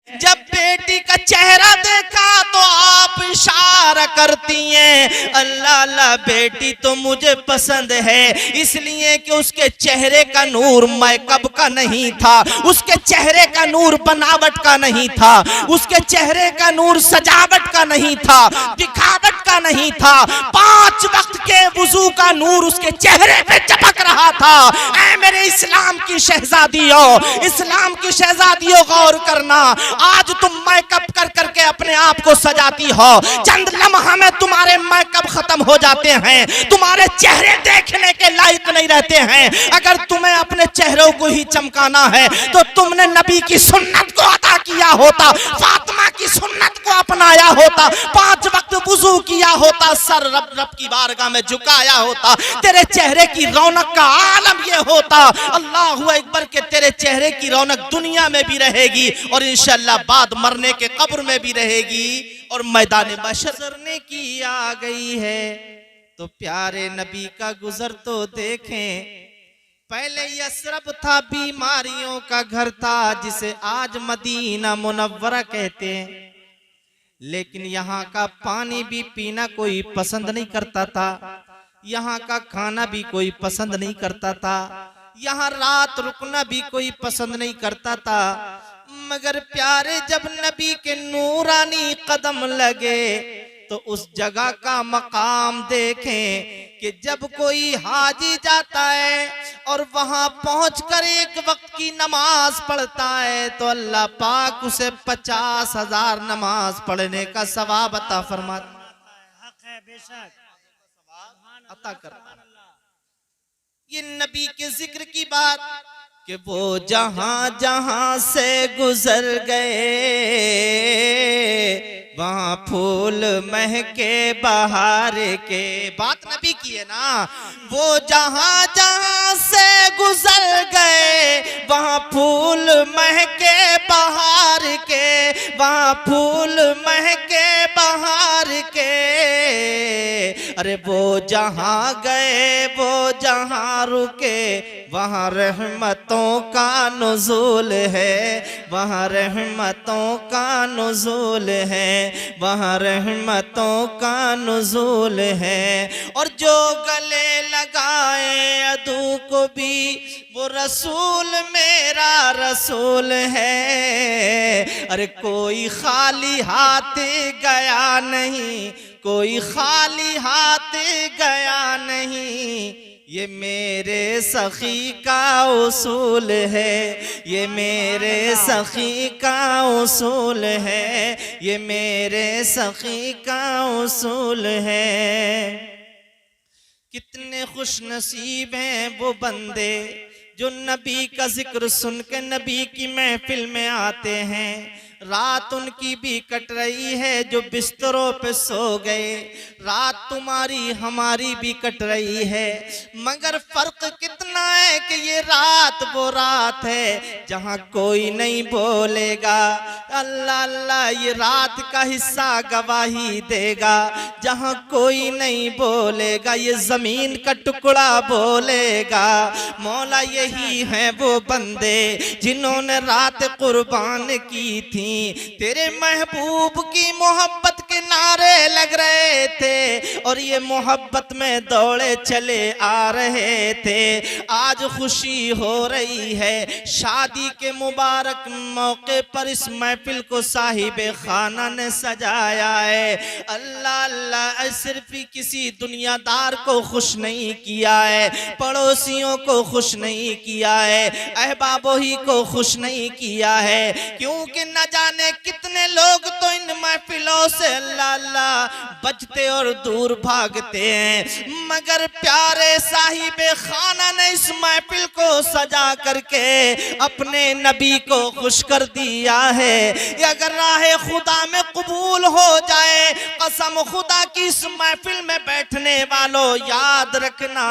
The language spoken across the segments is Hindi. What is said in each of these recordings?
जब बेटी का चेहरा देखा तो आप इशारा करती हैं, अल्लाह अल्लाह बेटी तो मुझे पसंद है, इसलिए कि उसके चेहरे का नूर मेकअप का नहीं था, उसके चेहरे का नूर बनावट का नहीं था, उसके चेहरे का नूर सजावट का नहीं था, दिखावट का नहीं था, 5 वक्त के वुजू का नूर उसके चेहरे पे चमक रहा था। ऐ मेरे इस्लाम की शहजादियों, इस्लाम की शहजादियों, गौर करना, आज तुम मेकअप कर करके अपने आप को सजाती हो, चंद लम्हा में तुम्हारे मेकअप खत्म हो जाते हैं, तुम्हारे चेहरे देखने के लायक नहीं रहते हैं। अगर तुम्हें अपने चेहरों को ही चमकाना है तो तुमने नबी की सुन्नत को अदा किया होता, फातिमा की सुन्नत को अपनाया होता, 5 वक्त वुजू किया होता, सर रब की बारगाह में झुकाया होता, तेरे चेहरे की रौनक का आलम ये होता। अल्लाहु अकबर के तेरे चेहरे की रौनक दुनिया में भी रहेगी और इंशाअल्लाह बाद मरने के कब्र में भी रहेगी। और मैदान मशर की आ गई है तो प्यारे नबी का गुजर तो देखें। पहले यसरब था, बीमारियों का घर था, जिसे आज मदीना मुनव्वरा कहते हैं, लेकिन यहाँ का पानी भी पीना कोई पसंद नहीं करता था, यहाँ का खाना भी कोई पसंद नहीं करता था, यहाँ रात रुकना भी कोई पसंद नहीं करता था। मगर प्यारे जब नबी के नूरानी कदम लगे तो उस जगह का मकाम देखें कि जब कोई हाजी जाता है और वहां पहुंचकर एक वक्त की नमाज पढ़ता है तो अल्लाह पाक उसे 50,000 नमाज पढ़ने का सवाब अता फरमाता है, बेशक अता करता है। ये नबी के जिक्र की बात कि वो जहां जहां से गुजर गए वहां फूल महके बहार के, बात नबी की है ना। वो जहां जहां से गुजर गए वहां फूल महके बहार के, वहां फूल महके बहार के। अरे वो जहां गए वो जहां रुके वहां रहमतों का नुज़ूल है, वहां रहमतों का नुज़ूल है, वहां रहमतों का नुज़ूल है। और जो गले लगाए अदू को भी वो रसूल मेरा रसूल है। अरे कोई खाली हाथ गया नहीं, कोई खाली हाथ गया नहीं, ये मेरे सखी का उसूल है, ये मेरे सखी का उसूल है, ये मेरे सखी का उसूल है। कितने खुश नसीब हैं वो बंदे जो नबी का जिक्र सुन के नबी की महफिल में आते हैं। रात उनकी भी कट रही है जो बिस्तरों पे सो गए, रात तुम्हारी हमारी भी कट रही है, मगर फर्क कितना है कि ये रात वो रात है जहां कोई नहीं बोलेगा अल्लाह अल्लाह, ये रात का हिस्सा गवाही देगा जहां कोई नहीं बोलेगा, ये जमीन का टुकड़ा बोलेगा। मौला यही है वो बंदे जिन्होंने रात कुर्बान की थी, तेरे महबूब की मोहब्बत के नारे लग रहे थे और ये मोहब्बत में दौड़े चले आ रहे थे। आज खुशी हो रही है, शादी के मुबारक मौके पर इस महफिल को साहिबे खाना ने सजाया है। अल्लाह अल्लाह, सिर्फ किसी दुनियादार को खुश नहीं किया है, पड़ोसियों को खुश नहीं किया है, अहबाबों ही को खुश नहीं किया है, क्योंकि न जाने कितने लोग तो इन महफिलों से अल्लाह अल्लाह बचते और दूर भागते हैं, मगर प्यारे साहिबे खाना ने इस महफिल को सजा करके अपने नबी को खुश कर दिया है। अगर राह खुदा में कबूल हो जाए, कसम खुदा की इस महफिल में बैठने वालों याद रखना,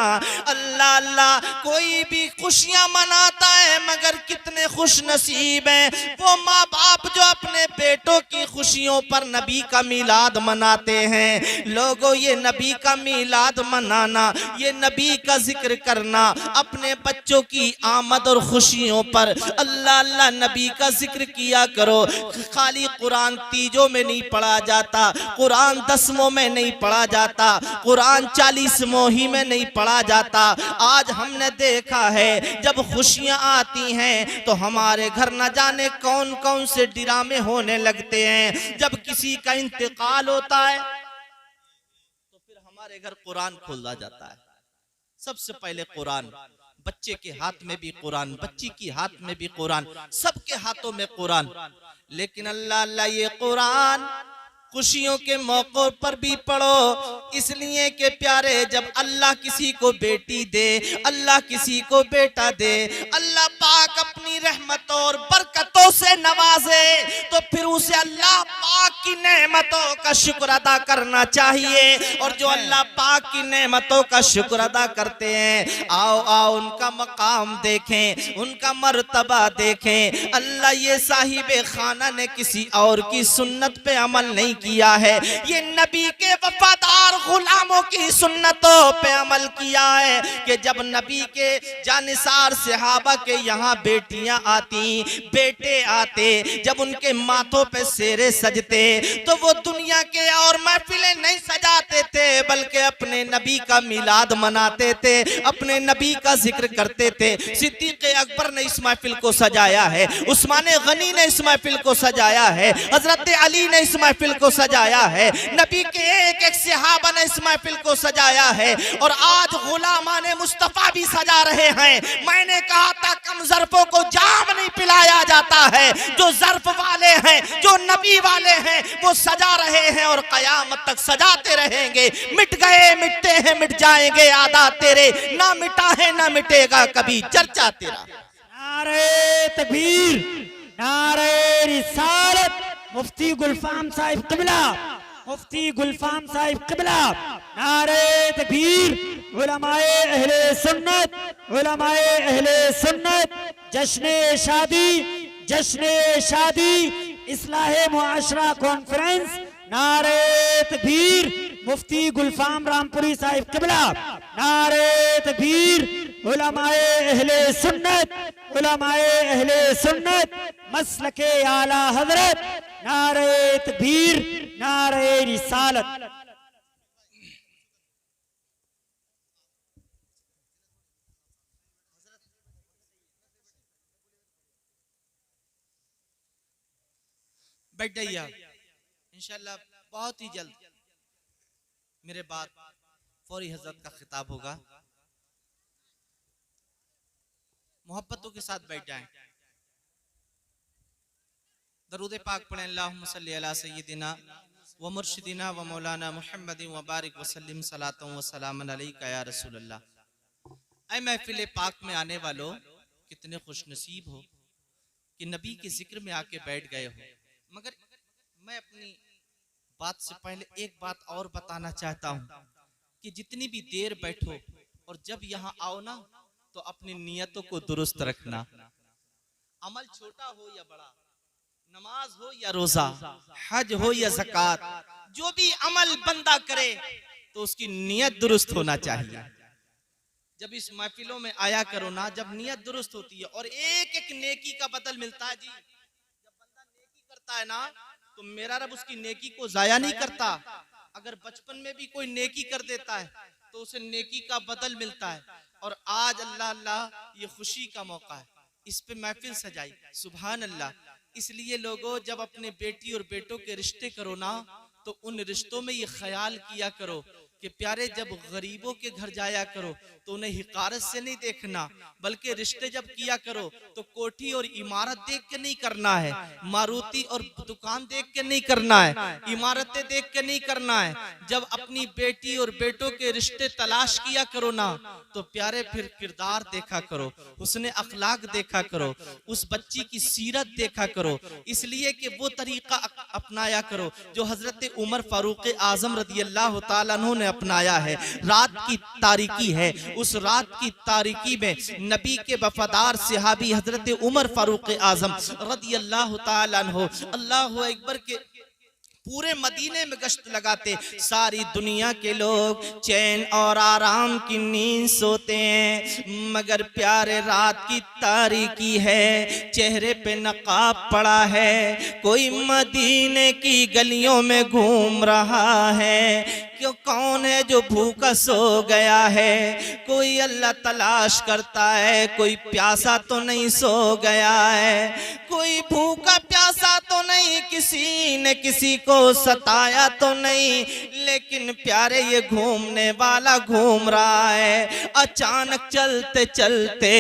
अल्लाह अल्लाह कोई भी खुशियां मनाता है मगर कितने खुश नसीब हैं वो माँ बाप जो अपने बेटों की खुशी खुशियों पर नबी का मीलाद मनाते हैं। लोगों, ये नबी का मीलाद मनाना, ये नबी का जिक्र करना, अपने बच्चों की आमद और खुशियों पर अल्लाह अल्लाह नबी का जिक्र किया करो। खाली कुरान तीजों में नहीं पढ़ा जाता, कुरान दसमों में नहीं पढ़ा जाता, कुरान 40 ही में नहीं पढ़ा जाता। आज हमने देखा है जब खुशियां आती हैं तो हमारे घर न जाने कौन कौन से ड्रामे होने लगते हैं। जब किसी का इंतकाल होता है तो फिर हमारे घर कुरान खोला जाता है। सबसे पहले कुरान, बच्चे के हाथ में भी कुरान, बच्ची की हाथ में भी कुरान, सबके हाथों में कुरान। लेकिन अल्लाह अल्लाह ये कुरान खुशियों के मौकों पर भी पढ़ो, इसलिए कि प्यारे जब अल्लाह किसी को बेटी दे, अल्लाह किसी को बेटा दे, अल्लाह पाक अपनी रहमतों और बरकतों से नवाजे तो फिर उसे अल्लाह पाक की नेमतों का शुक्र अदा करना चाहिए। और जो अल्लाह पाक की नेमतों का शुक्र अदा करते हैं, आओ आओ उनका मकाम देखें, उनका मर्तबा देखें। अल्लाह ये साहिबे खाना ने किसी और की सुन्नत पे अमल नहीं किया है, ये नबी के वफादार गुलामों की सुन्नतों पे अमल किया है कि जब नबी के जानिसार सहाबा के यहाँ बेटियां आती, बेटे आते, जब उनके माथों पे सेरे सजते तो वो दुनिया के और महफिलें नहीं सजाते थे, बल्कि अपने नबी का मिलाद मनाते थे, अपने नबी का जिक्र करते थे। सिद्दीक़ अकबर ने इस महफिल को सजाया है, उस्मान गनी ने इस महफिल को सजाया है, हजरत अली ने इस महफिल को सजाया है, नबी के एक एक सहाबा ने इस महफिल को सजाया है, और आज गुलामाने मुस्तफा भी सजा रहे हैं। मैंने कहा था कम ज़र्फ़ों को जाम नहीं पिलाया जाता है, जो ज़र्फ़ वाले हैं, जो नबी वाले हैं, वो सजा रहे हैं और क़यामत तक सजाते रहेंगे। मिट गए मिटते हैं, मिट जाएंगे आदा तेरे, ना मिटा है ना मिटेगा कभी चर्चा तेरा। नारे तकबीर, नारे रिसालत, मुफ्ती गुलफाम साहिब क़िबला, मुफ्ती गुलफाम साहिब क़िबला, नारे तकबीर, उलमाए अहले सुन्नत, उलमाए अहले सुन्नत, जश्न शादी इस्लाहे मुआशरा कॉन्फ्रेंस, नारे तकबीर, मुफ्ती गुलफाम रामपुरी साहिब क़िबला, नारे तकबीर, उलमाए अहले सुन्नत, उलमाए अहले सुन्नत, मसलके आला हजरत, नारे तकबीर, नारे रिसालत। बैठ जाइए आप, इंशाल्लाह बहुत ही जल्द मेरे बाद फौरी हजरत का खिताब होगा। मोहब्बतों के साथ बैठ जाएं, दरूद पाक पढ़ें। अल्लाहुम्मा सल्ली अला सय्यिदिना व मुर्शिदिना व मौलाना मुहम्मदिन व बारिक वसल्लिम सलातन व सलामन अलैका या रसूल अल्लाह। ऐ महफिल पाक में आने वालों, कितने खुशनसीब हो कि नबी के जिक्र में आके बैठ गए हो। मगर मैं अपनी बात से पहले एक बात और बताना चाहता हूँ कि जितनी भी देर बैठो और जब यहाँ आओ ना, तो अपनी नियतों को दुरुस्त रखना। अमल छोटा हो या बड़ा, नमाज हो या रोजा, हज हो या ज़कात, जो भी अमल बंदा करे तो उसकी नियत दुरुस्त होना चाहिए। जब इस महफिलों में आया करो ना, जब नियत दुरुस्त होती है और एक एक नेकी का बदल मिलता है जी। जब बंदा नेकी करता है ना, तो मेरा रब उसकी नेकी को जाया नहीं करता। अगर बचपन में भी कोई नेकी कर देता है तो उसे नेकी का बदल मिलता है। और आज अल्लाह अल्लाह ये खुशी का मौका है, इस पे महफिल सजाई, सुभान अल्लाह। इसलिए लोगों, जब अपने बेटी और बेटों के रिश्ते करो ना, तो उन रिश्तों में ये ख्याल किया करो कि प्यारे जब गरीबों के घर जाया करो तो उन्हें हिकारत से नहीं देखना, बल्कि रिश्ते जब किया करो तो कोठी और इमारत देख के नहीं करना है, मारुति और दुकान देख के नहीं करना है, इमारतें देख के नहीं करना है। जब अपनी बेटी और बेटों के रिश्ते तलाश किया करो ना, तो प्यारे फिर किरदार देखा करो, हुस्न अखलाक देखा करो, उस बच्ची की सीरत देखा करो। इसलिए कि वो तरीका अपनाया करो जो हजरत उमर फारूक आजम रदी अल्लाह तआला अन्हु ने अपनाया है। रात की तारीकी है, उस रात की तारीकी में नबी के वफादार सहाबी हजरत उमर फारूक आजम रदी अल्लाह तआला अन्हु अल्लाहु अकबर के पूरे मदीने में गश्त लगाते। सारी दुनिया के लोग चैन और आराम की नींद सोते हैं, मगर प्यारे रात की तारीकी है, चेहरे पे नकाब पड़ा है, कोई मदीने की गलियों में घूम रहा है। क्यों, कौन है जो भूखा सो गया है? कोई अल्लाह तलाश करता है, कोई प्यासा तो नहीं सो गया है, कोई भूखा प्यासा तो नहीं, किसी ने किसी को सताया तो नहीं, लेकिन प्यारे ये घूमने वाला घूम रहा है। अचानक चलते चलते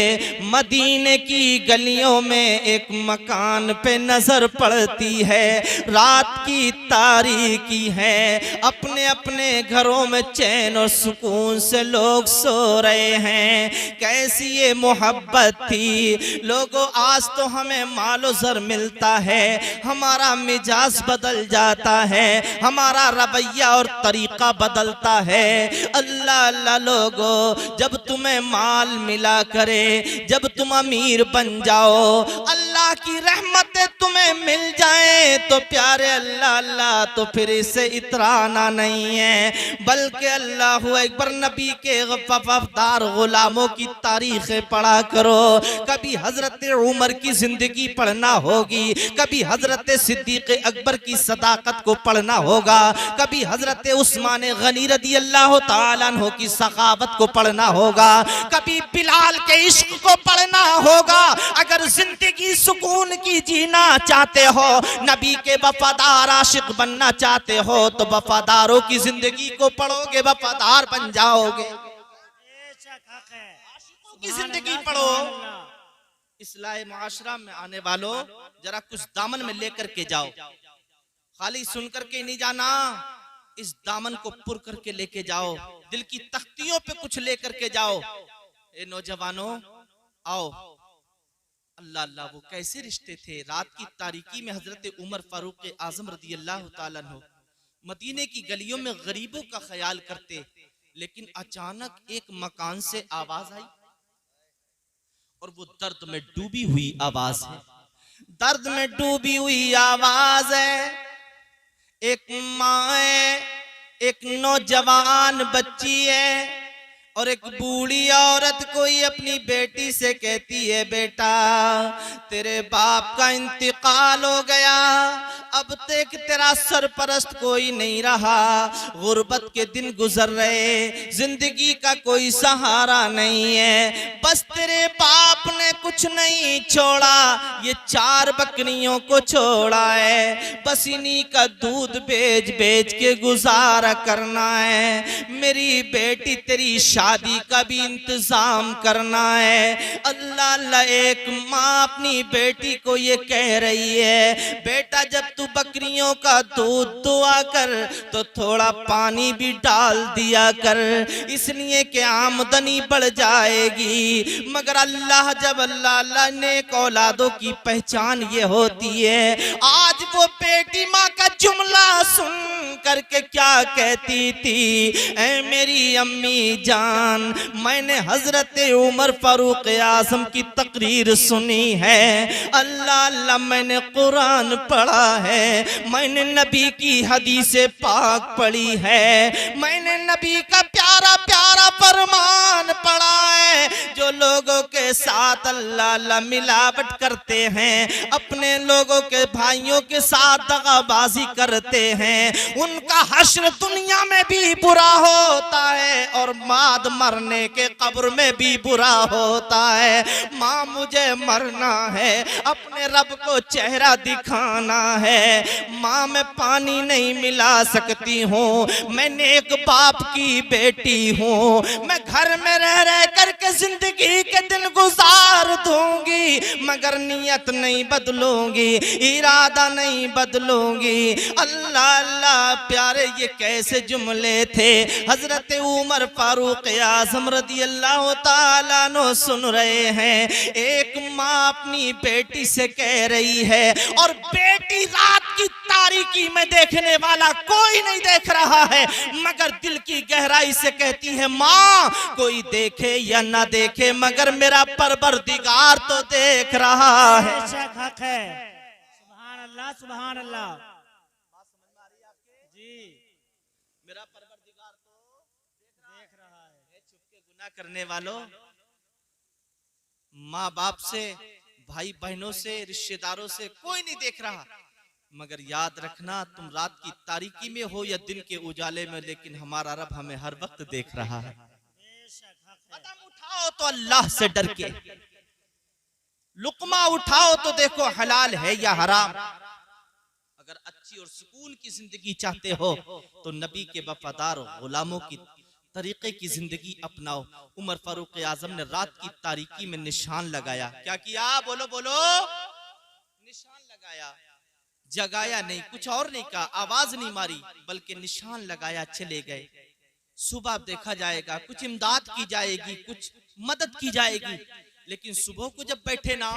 मदीने की गलियों में एक मकान पे नजर पड़ती है, रात की तारीकी है, अपने अपने घरों में चैन और सुकून से लोग सो रहे हैं। कैसी ये मोहब्बत थी लोगों, आज तो हमें मालो ज़र मिलता है, हमारा मिजाज बदल जाता है, हमारा रवैया और तरीका बदलता है। अल्लाह अल्लाह लोगों, जब तुम्हें माल मिला करे, जब तुम अमीर बन जाओ, अल्लाह की रहमतें तुम्हें मिल जाएं, तो प्यारे अल्लाह अल्लाह तो फिर इसे इतराना नहीं है, बल्कि अल्लाह अकबर। नबी के वफादार गुलामों की तारीखें पढ़ा करो। कभी हजरत उमर की जिंदगी पढ़ना होगी, कभी हजरत सिद्दीक अकबर की सदाकत को पढ़ना होगा, कभी हजरत उस्मान गनी रदी अल्लाह ताला अन्हु की सखावत को पढ़ना होगा, कभी बिलाल के इश्क को पढ़ना होगा। अगर जिंदगी सुकून की जीना चाहते हो, नबी के वफादार आशिक बनना चाहते हो, तो वफादारों की जिंदगी को पढ़ोगे, वफादार बन जाओगे। आशिकों की जिंदगी पढ़ो। इस्लाह मुआशरा में आने वालों, जरा कुछ दामन में लेकर के जाओ, खाली सुन करके नहीं जाना, इस दामन को पुर करके लेके जाओ, दिल की तख्तियों पे कुछ लेकर के जाओ। ए नौजवानों आओ, अल्लाह अल्लाह वो कैसे रिश्ते थे। रात की तारीकी में हजरत उमर फारूक आजम रदी अल्लाह ताला अन्हु मदीने की गलियों में गरीबों का ख्याल करते, लेकिन अचानक एक मकान से आवाज आई, और वो दर्द में डूबी हुई आवाज है, दर्द में डूबी हुई आवाज है। एक माँ है, एक नौजवान बच्ची है, और एक बूढ़ी औरत कोई अपनी बेटी से कहती है, बेटा तेरे बाप का इंतकाल हो गया, अब तक तेरा सरपरस्त कोई नहीं रहा, गुर्बत के दिन गुजर रहे, जिंदगी का कोई सहारा नहीं है, बस तेरे बाप ने कुछ नहीं छोड़ा, ये 4 बकरियों को छोड़ा है, बस इन्हीं का दूध बेच बेच के गुजारा करना है, मेरी बेटी तेरी शादी का भी इंतजाम करना है। अल्लाह अल्लाह, एक माँ अपनी बेटी को ये कह रही है, बेटा जब तू बकरियों का दूध दुआ कर तो थोड़ा पानी भी डाल दिया कर, इसलिए कि आमदनी बढ़ जाएगी। मगर अल्लाह जब अल्लाह अल्लाह नेक औलादों की पहचान ये होती है। आज वो बेटी माँ का जुमला सुन करके क्या कहती थी, ऐ मेरी अम्मी जान, मैंने हजरत उमर फारूक आजम की तकरीर सुनी है, अल्लाह अल्लाह मैंने कुरान पढ़ा है, मैंने नबी की हदीसे पाक पढ़ी है, मैंने नबी का प्यारा प्यारा फरमान पढ़ा है, जो लोगों के साथ अल्लाह अल्लाह मिलावट करते हैं, अपने लोगों के भाइयों के साथ दगाबाजी करते हैं, उनका हश्र दुनिया में भी बुरा होता है और बाद मरने के कब्र में भी बुरा होता है। माँ मुझे मरना है, अपने रब को चेहरा दिखाना है, माँ मैं पानी नहीं मिला सकती हूँ, मैं नेक बाप की बेटी हूँ, मैं घर में रह रह करके जिंदगी के दिन गुजार दूंगी, मगर नियत नहीं बदलूंगी, इरादा नहीं बदलूंगी। अल्लाह अल्लाह प्यारे, ये कैसे जुमले थे। हजरत उमर फारूक आजम रदी अल्लाह ताला अन्हु सुन रहे हैं, एक माँ अपनी बेटी से कह रही है, और बेटी रात की तारीकी में देखने वाला कोई नहीं देख रहा है, मगर दिल की गहराई से कहती है, माँ कोई देखे या ना देखे मगर मेरा परवरदिगार तो देख रहा है। सुभान अल्लाह सुभान अल्लाह। जी मेरा परवरदिगार तो देख रहा है। चुपके गुनाह करने वालों, माँ बाप से, भाई बहनों से, रिश्तेदारों से कोई नहीं देख रहा, मगर याद रखना तुम रात की तारीकी में हो या दिन के उजाले में, लेकिन हमारा रब हमें हर वक्त देख रहा है। बेशक हक है। कदम उठाओ तो अल्लाह से डर के, लुकमा उठाओ तो देखो हलाल है या हराम। अगर अच्छी और सुकून की जिंदगी चाहते हो तो नबी के वफादार गुलामों की तरीके की जिंदगी अपनाओ। उमर फारूक आजम ने रात की तारीकी में निशान लगाया। क्या किया? बोलो बोलो। निशान लगाया, जगाया नहीं, कुछ और नहीं कहा, आवाज नहीं मारी, बल्कि निशान लगाया, चले गए। सुबह देखा जाएगा, कुछ इमदाद की जाएगी, कुछ मदद की जाएगी, लेकिन सुबह को जब बैठे ना,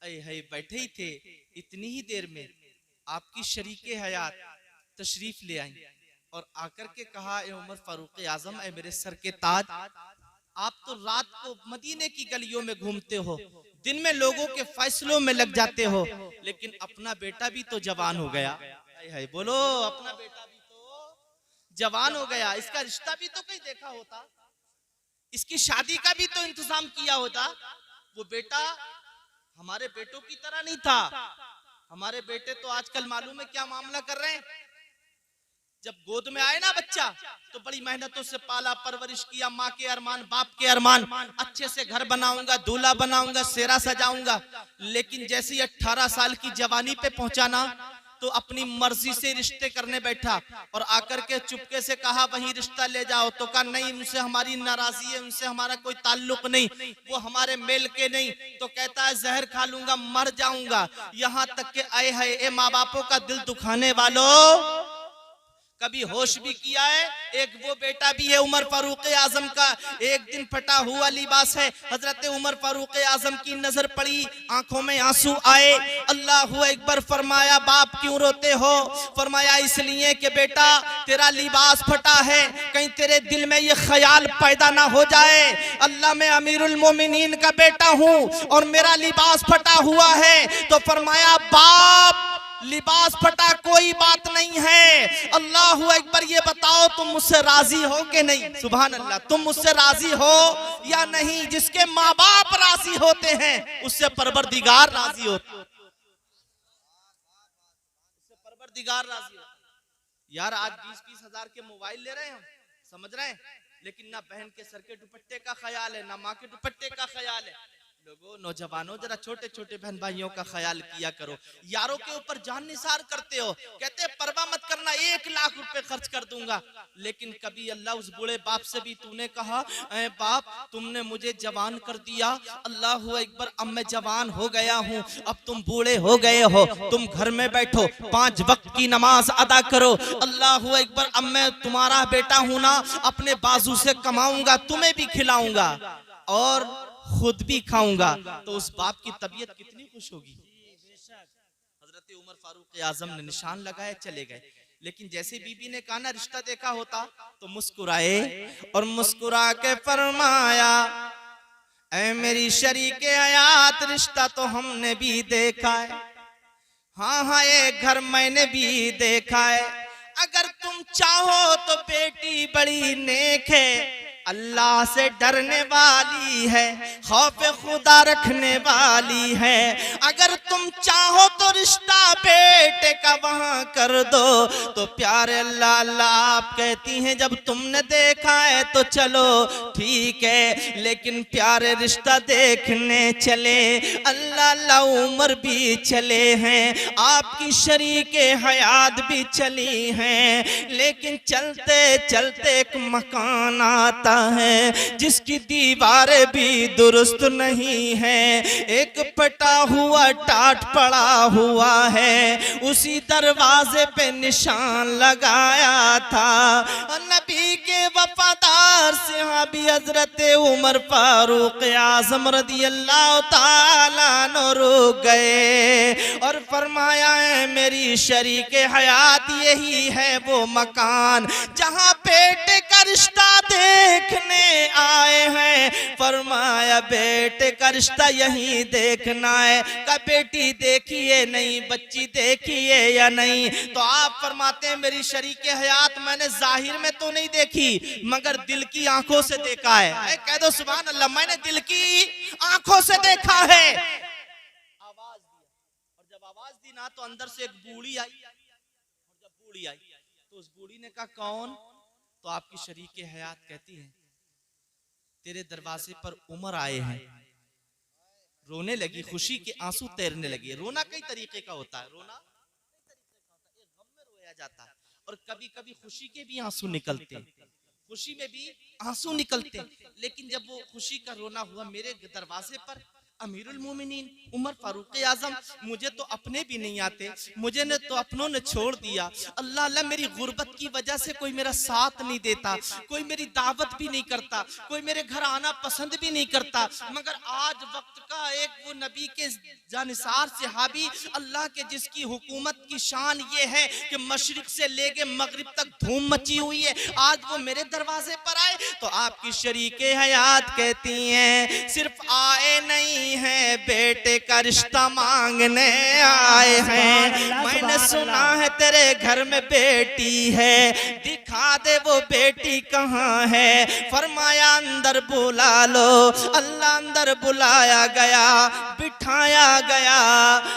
अरे बैठे ही थे, इतनी ही देर में आपकी शरीके हयात तशरीफ ले आई और आकर के कहा, ए उमर फारूक आजम, ए मेरे सर के ताज, आप तो रात को मदीने की गलियों में घूमते हो, दिन में लोगों के फैसलों में लग जाते हो, लेकिन अपना बेटा भी तो जवान हो गया। है बोलो, अपना बेटा भी तो जवान हो गया, इसका रिश्ता भी तो कहीं देखा होता, इसकी शादी का भी तो इंतजाम किया होता। वो बेटा हमारे बेटों की तरह नहीं था। हमारे बेटे तो आजकल मालूम है क्या मामला कर रहे हैं, जब गोद में आए ना बच्चा तो बड़ी मेहनतों से पाला परवरिश किया, माँ के अरमान, बाप के अरमान, अच्छे से घर बनाऊंगा, दूल्हा बनाऊंगा, सेरा सजाऊंगा, लेकिन जैसे ही 18 साल की जवानी पे पहुंचाना तो अपनी मर्जी से रिश्ते करने बैठा और आकर के चुपके से कहा वही रिश्ता ले जाओ, तो कहा नहीं, उनसे हमारी नाराजगी है, उनसे हमारा कोई ताल्लुक नहीं, वो हमारे मेल के नहीं। तो कहता है जहर खा लूंगा, मर जाऊंगा। यहाँ तक के आए है, ए माँ बापों का दिल दुखाने वालों, कभी होश भी किया है? एक वो बेटा भी है उमर फारूक आजम का, एक दिन फटा हुआ लिबास है, हजरत उमर फारूक आजम की नजर पड़ी, आंखों में आंसू आए, अल्लाह अकबर फरमाया, बाप क्यों रोते हो? फरमाया इसलिए कि बेटा तेरा लिबास फटा है, कहीं तेरे दिल में ये ख्याल पैदा ना हो जाए, अल्लाह मैं अमीरुल मोमिनीन का बेटा हूँ और मेरा लिबास फटा हुआ है। तो फरमाया बाप लिबास फटा कोई बात नहीं है, अल्लाह अकबर, ये बताओ तुम मुझसे राजी हो कि नहीं? सुभान अल्लाह, तुम मुझसे राजी हो या नहीं? जिसके माँ बाप राजी होते हैं उससे परवरदिगार राजी होता है, उससे परवरदिगार राजी होता है। यार आज 20-20 हजार के मोबाइल ले रहे हैं हम, समझ रहे हैं, लेकिन ना बहन के सर के दुपट्टे का ख्याल है, ना माँ के दुपट्टे का ख्याल है। लोगों, नौजवानों, जरा छोटे छोटे बहन भाइयों का ख्याल किया करो। यारों के ऊपर जान निसार करते हो, कहते हैं परवाह मत करना, 1 लाख रुपए खर्च कर दूंगा, लेकिन कभी अल्लाह उस बूढ़े बाप से भी तूने कहा, ऐ बाप तुमने मुझे जवान कर दिया, अल्लाह अकबर, अब मैं जवान हो गया हूँ, अब तुम बूढ़े हो गए हो, तुम घर में बैठो, 5 वक्त की नमाज अदा करो, अल्लाह अकबर, अब मैं तुम्हारा बेटा हूँ ना, अपने बाजू से कमाऊंगा, तुम्हें भी खिलाऊंगा और खुद भी खाऊंगा। तो उस बाप की तबीयत कितनी खुश होगी। हजरत उमर फारूक आजम ने निशान लगाए, चले गए, लेकिन जैसे बीबी ने कहा ना रिश्ता देखा होता, तो मुस्कुराए और मुस्कुरा के फरमाया, ऐ मेरी शरीके हयात, रिश्ता तो हमने भी देखा है, हाँ हाँ एक घर मैंने भी देखा है, अगर तुम चाहो तो बेटी बड़ी नेक है, अल्लाह से डरने वाली है, खौफ खुदा रखने वाली है, अगर तुम चाहो तो रिश्ता बेटे का वहां कर दो, तो प्यारे अल्लाह अल्लाह आप कहती हैं जब तुमने देखा है तो चलो ठीक है, लेकिन प्यारे रिश्ता देखने चले, अल्लाह अल्लाह उम्र भी चले हैं, आपकी शरीके हयात भी चली हैं, लेकिन चलते चलते एक मकान आता है जिसकी दीवारें भी दुरुस्त नहीं है, एक फटा हुआ टाट पड़ा हुआ है, उसी दरवाजे पे निशान लगाया था, नबी के वफादार सहाबी हजरत उमर फारूक आजम रदी अल्लाह ताला अन्हु रुक गए और फरमाया, है मेरी शरीके हयात, यही है वो मकान जहां बेटे का रिश्ता देखने आए हैं। फरमाया बेटे का रिश्ता यही देखना है। का बेटी देखिए नहीं, बच्ची देखिए या नहीं। तो आप फरमाते हैं मेरी शरीके हयात मैंने जाहिर में तो नहीं देखी मगर दिल की आंखों से देखा है। कह दो सुभान अल्लाह, मैंने दिल की आंखों से देखा है। आवाज दी और जब आवाज दी ना तो अंदर से एक बूढ़ी आई। और जब बूढ़ी आई तो उस बूढ़ी ने कहा कौन? तो आपकी शरीके हयात कहती है तेरे दरवाजे पर उमर आए हैं। रोने लगी, खुशी के आंसू तैरने लगे। रोना कई तरीके का होता है, रोना एक गम में रोया जाता है और कभी कभी खुशी के भी आंसू निकलते हैं, खुशी में भी आंसू निकलते हैं। लेकिन जब वो खुशी का रोना हुआ मेरे दरवाजे पर अमीरुल मोमिनीन उमर फारूक आजम, मुझे तो अपने भी नहीं आते, मुझे ने तो अपनों ने छोड़ दिया। अल्लाह अल्लाह मेरी गुर्बत की वजह से कोई मेरा साथ नहीं देता, कोई मेरी दावत भी नहीं करता, कोई मेरे घर आना पसंद भी नहीं करता। मगर आज वक्त का एक वो नबी के जानिसार सहाबी अल्लाह के जिसकी हुकूमत की शान ये है कि मशरिक से लेके मगरिब तक धूम मची हुई है, आज वो मेरे दरवाजे पर आए। तो आपकी शरीके हयात कहती हैं सिर्फ आए नहीं है, बेटे का रिश्ता मांगने आए हैं। मैंने सुना है तेरे घर में बेटी है, दिखा दे वो बेटी कहाँ है। फरमाया अंदर बुला लो। अल्लाह अंदर बुलाया गया, बिठाया गया।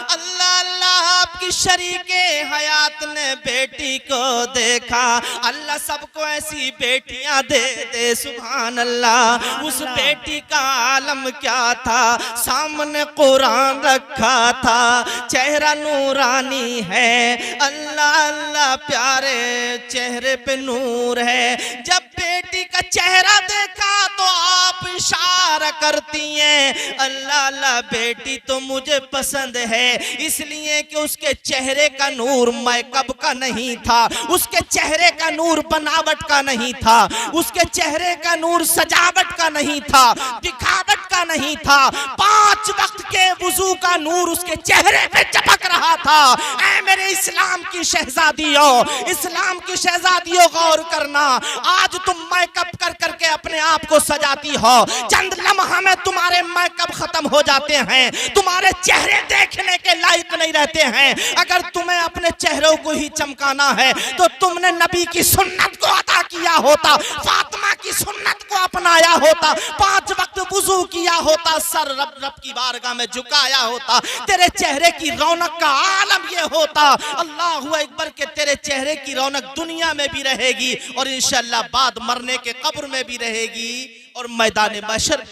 अल्लाह अल्लाह आपकी शरीके हयात ने बेटी को देखा। अल्लाह सबको ऐसी बेटियां दे दे सुभान अल्लाह। उस बेटी का आलम क्या था, सामने कुरान रखा था, चेहरा नूरानी है। अल्लाह अल्लाह प्यारे चेहरे पे नूर है। जब बेटी का चेहरा देखा तो आप इशारा करती हैं अल्लाह अल्लाह बेटी तो मुझे पसंद है, इसलिए कि उसके चेहरे का नूर मेकअप का नहीं था, उसके चेहरे का नूर बनावट का नहीं था, उसके चेहरे का नूर सजावट का नहीं था, दिखावट का नहीं था। 5 वक्त के वुजू का नूर उसके चेहरे पे चमक रहा था। ऐ मेरे इस्लाम की शहजादियों, इस्लाम की शहजादियों गौर करना। आज तुम मेकअप कर करके अपने आप को सजाती हो, चंद लम्हा में तुम्हारे मेकअप खत्म हो जाते हैं, तुम्हारे चेहरे देखने के लायक नहीं रहते हैं। अगर तुम्हें अपने चेहरों को ही चमकाना है तो तुमने नबी की सुन्नत को अता किया होता, फातिमा की सुन्नत को अपनाया होता, 5 वक्त वुजू किया होता, सर रब की बारगाह में झुकाया होता, तेरे चेहरे की रौनक का आलम ये होता। अल्लाहु अकबर के तेरे चेहरे की रौनक दुनिया में भी रहेगी और इंशाअल्लाह बाद मरने के कब्र में भी रहेगी और मैदान महशर